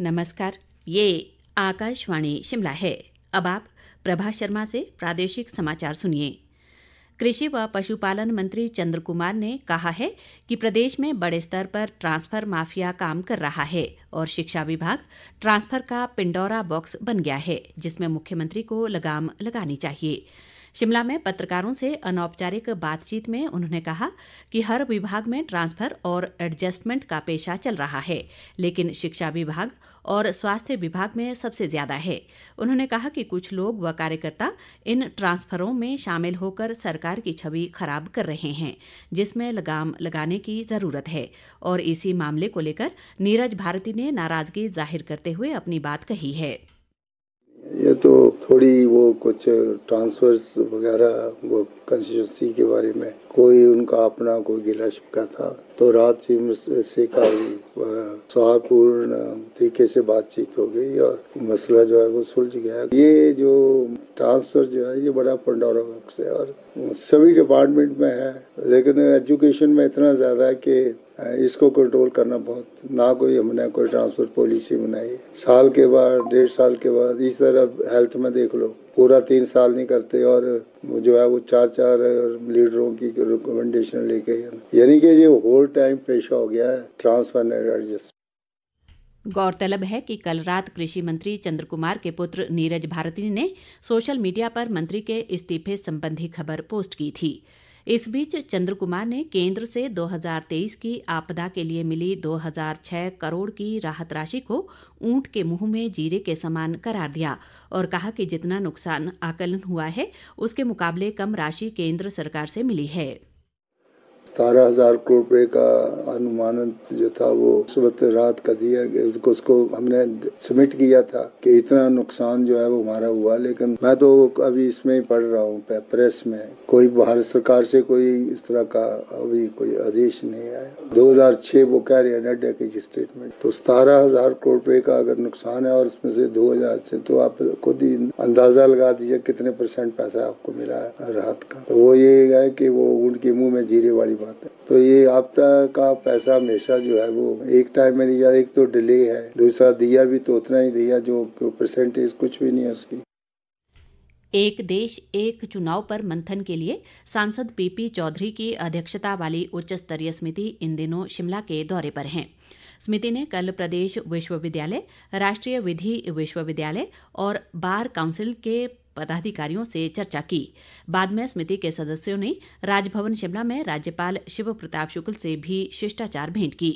नमस्कार। ये आकाशवाणी शिमला है। अब आप प्रभा शर्मा से प्रादेशिक समाचार सुनिए। कृषि व पशुपालन मंत्री चंद्र कुमार ने कहा है कि प्रदेश में बड़े स्तर पर ट्रांसफर माफिया काम कर रहा है और शिक्षा विभाग ट्रांसफर का पिंडोरा बॉक्स बन गया है, जिसमें मुख्यमंत्री को लगाम लगानी चाहिए। शिमला में पत्रकारों से अनौपचारिक बातचीत में उन्होंने कहा कि हर विभाग में ट्रांसफर और एडजस्टमेंट का पेशा चल रहा है, लेकिन शिक्षा विभाग और स्वास्थ्य विभाग में सबसे ज्यादा है। उन्होंने कहा कि कुछ लोग व कार्यकर्ता इन ट्रांसफरों में शामिल होकर सरकार की छवि खराब कर रहे हैं, जिसमें लगाम लगाने की जरूरत है। और इसी मामले को लेकर नीरज भारती ने नाराजगी जाहिर करते हुए अपनी बात कही है। ये तो थोड़ी वो कुछ ट्रांसफर्स वगैरह वो कंस्टिट्यूंसी के बारे में कोई उनका अपना कोई गिला शिकवा था, तो रात से काफी सौहार्दपूर्ण तरीके से बातचीत हो गई और मसला जो है वो सुलझ गया। ये जो ट्रांसफर जो है ये बड़ा पंडोरा बॉक्स है और सभी डिपार्टमेंट में है, लेकिन एजुकेशन में इतना ज्यादा है कि इसको कंट्रोल करना बहुत, ना कोई हमने कोई ट्रांसफर पॉलिसी बनाई। साल के बाद 1.5 साल के बाद इस तरह हेल्थ में देख लो, पूरा 3 साल नहीं करते और जो है वो 4 लीडरों की रिकमेंडेशन लेके, यानी कि ये होल टाइम पेशा हो गया है ट्रांसफर एंड एडजस्ट। गौरतलब है कि कल रात कृषि मंत्री चंद्र कुमार के पुत्र नीरज भारती ने सोशल मीडिया पर मंत्री के इस्तीफे संबंधी खबर पोस्ट की थी। इस बीच चंद्र कुमार ने केंद्र से 2023 की आपदा के लिए मिली 2006 करोड़ की राहत राशि को ऊंट के मुंह में जीरे के समान करार दिया और कहा कि जितना नुकसान आकलन हुआ है उसके मुकाबले कम राशि केंद्र सरकार से मिली है। 17,000 करोड़ रुपए का अनुमानन जो था वो उस वक्त रात का दिया, उसको हमने सबमिट किया था कि इतना नुकसान जो है वो हमारा हुआ। लेकिन मैं तो अभी इसमें पढ़ रहा हूँ प्रेस में, कोई भारत सरकार से कोई इस तरह का अभी कोई आदेश नहीं आया। 2006 वो कह रहे हैं नेट की स्टेटमेंट, तो 17,000 करोड़ रुपए का अगर नुकसान है और उसमें से 2,000 से, तो आप खुद ही अंदाजा लगा दीजिए कितने % पैसा आपको मिला है राहत का। तो वो ये है कि वो ऊँट के मुंह में जीरे वाली बात है। तो ये आपदा का पैसा हमेशा जो है वो एक टाइम में दिया, एक तो डिले है, दूसरा दिया भी तो उतना ही दिया जो % कुछ भी नहीं है उसकी। एक देश एक चुनाव पर मंथन के लिए सांसद पीपी चौधरी की अध्यक्षता वाली उच्च स्तरीय समिति इन दिनों शिमला के दौरे पर है। समिति ने कल प्रदेश विश्वविद्यालय, राष्ट्रीय विधि विश्वविद्यालय और बार काउंसिल के पदाधिकारियों से चर्चा की। बाद में समिति के सदस्यों ने राजभवन शिमला में राज्यपाल शिव प्रताप शुक्ल से भी शिष्टाचार भेंट की।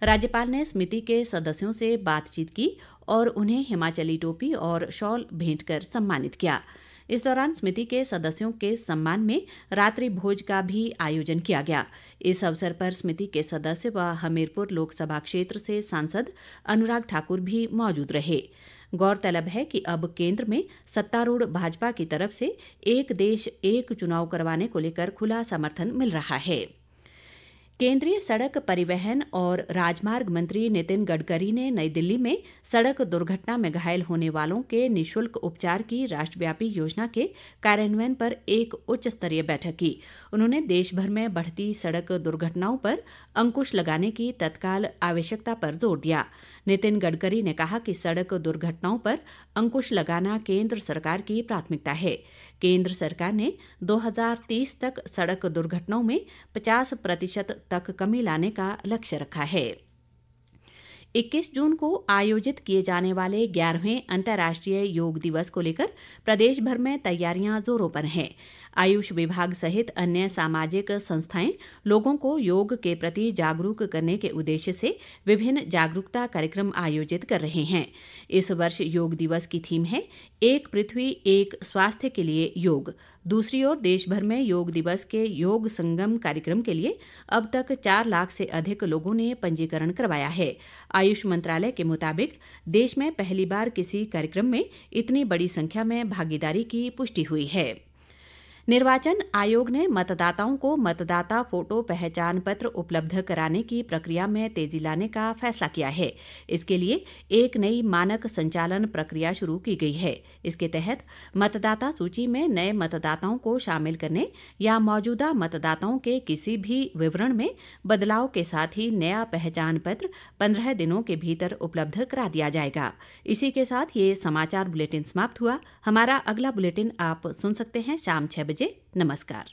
राज्यपाल ने समिति के सदस्यों से बातचीत की और उन्हें हिमाचली टोपी और शॉल भेंट कर सम्मानित किया। इस दौरान समिति के सदस्यों के सम्मान में रात्रि भोज का भी आयोजन किया गया। इस अवसर पर समिति के सदस्य व हमीरपुर लोकसभा क्षेत्र से सांसद अनुराग ठाकुर भी मौजूद रहे। गौरतलब है कि अब केंद्र में सत्तारूढ़ भाजपा की तरफ से एक देश एक चुनाव करवाने को लेकर खुला समर्थन मिल रहा है। केंद्रीय सड़क परिवहन और राजमार्ग मंत्री नितिन गडकरी ने नई दिल्ली में सड़क दुर्घटना में घायल होने वालों के निःशुल्क उपचार की राष्ट्रव्यापी योजना के कार्यान्वयन पर एक उच्च स्तरीय बैठक की। उन्होंने देश भर में बढ़ती सड़क दुर्घटनाओं पर अंकुश लगाने की तत्काल आवश्यकता पर जोर दिया। नितिन गडकरी ने कहा कि सड़क दुर्घटनाओं पर अंकुश लगाना केंद्र सरकार की प्राथमिकता है। केंद्र सरकार ने 2030 तक सड़क दुर्घटनाओं में 50% तक कमी लाने का लक्ष्य रखा है। 21 जून को आयोजित किए जाने वाले 11वें अंतर्राष्ट्रीय योग दिवस को लेकर प्रदेश भर में तैयारियां जोरों पर हैं। आयुष विभाग सहित अन्य सामाजिक संस्थाएं लोगों को योग के प्रति जागरूक करने के उद्देश्य से विभिन्न जागरूकता कार्यक्रम आयोजित कर रहे हैं। इस वर्ष योग दिवस की थीम है एक पृथ्वी एक स्वास्थ्य के लिए योग। दूसरी ओर देश भर में योग दिवस के योग संगम कार्यक्रम के लिए अब तक 4 लाख से अधिक लोगों ने पंजीकरण करवाया है। आयुष मंत्रालय के मुताबिक देश में पहली बार किसी कार्यक्रम में इतनी बड़ी संख्या में भागीदारी की पुष्टि हुई है। निर्वाचन आयोग ने मतदाताओं को मतदाता फोटो पहचान पत्र उपलब्ध कराने की प्रक्रिया में तेजी लाने का फैसला किया है। इसके लिए एक नई मानक संचालन प्रक्रिया शुरू की गई है। इसके तहत मतदाता सूची में नए मतदाताओं को शामिल करने या मौजूदा मतदाताओं के किसी भी विवरण में बदलाव के साथ ही नया पहचान पत्र 15 दिनों के भीतर उपलब्ध करा दिया जाएगा। इसी के साथ ये समाचार बुलेटिन समाप्त हुआ। हमारा अगला बुलेटिन आप सुन सकते हैं शाम 6 बजे। नमस्कार।